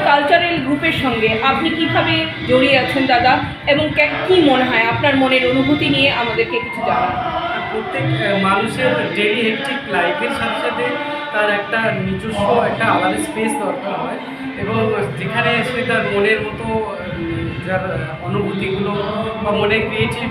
Cultural গ্রুপের সঙ্গে আপনি কিভাবে জড়িয়ে আছেন দাদা, এবং কি মনে হয় আপনার মনের অনুভূতি নিয়ে আমাদেরকে কিছু জানান। প্রত্যেক মানুষের ডেইলি হেক্টিক লাইফের সাথে সাথে তার একটা নিজস্ব একটা আলাদা স্পেস দরকার হয়, এবং যেখানে সে তার মনের মতো যার অনুভূতিগুলো বা মনের ক্রিয়েটিভ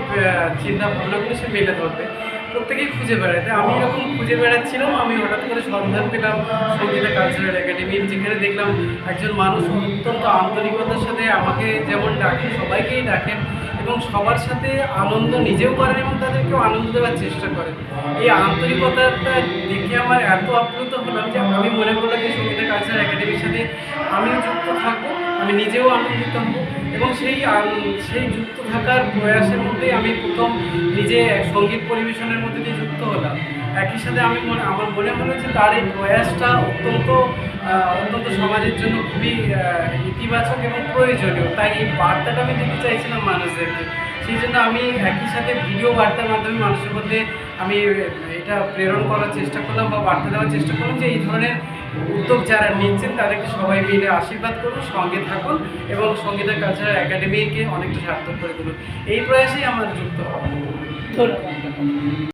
চিন্তা ভাবনাগুলো সে মেলে ধরবে। প্রত্যেকেই খুঁজে বেড়াতে, আমি এরকম খুঁজে বেড়াচ্ছিলাম। আমি হঠাৎ করে সন্ধান পেলাম সঙ্গীতা কালচারাল একাডেমির, যেখানে দেখলাম একজন মানুষ অত্যন্ত আন্তরিকতার সাথে আমাকে যেমন ডাকেন, সবাইকেই ডাকেন এবং সবার সাথে আনন্দ নিজেও করেন এবং তাদেরকেও আনন্দ দেওয়ার চেষ্টা করেন। এই আন্তরিকতাটা দেখে আমার এত আপ্লুত হলাম যে আমি মনে করলাম যে সঙ্গীতা কালচারাল একাডেমির সাথে আমিও যুক্ত থাকবো, আমি নিজেও আনন্দিত হব। এবং সেই যুক্ত থাকার প্রয়াসের মধ্যেই আমি প্রথম নিজে সঙ্গীত পরিবেশনের মধ্যে দিয়ে যুক্ত হলাম। একই সাথে আমার মনে হলো যে তার এই প্রয়াসটা অত্যন্ত সমাজের জন্য খুবই ইতিবাচক এবং প্রয়োজনীয়। তাই এই বার্তাটা আমি দিতে চাইছিলাম মানুষদেরকে। সেই জন্য আমি একই সাথে ভিডিও বার্তার মাধ্যমে মানুষের মধ্যে আমি এটা প্রেরণ করার চেষ্টা করলাম বা বার্তা দেওয়ার চেষ্টা করলাম যে এই ধরনের উদ্যোগ যারা নিচ্ছেন তাদেরকে সবাই মিলে আশীর্বাদ করুন, সঙ্গে থাকুন এবং সঙ্গীতা কালচারাল একাডেমিকে অনেকটা সার্থক করে তুলুন। এই প্রয়াসেই আমার যুক্ত হওয়া। ধন্যবাদ।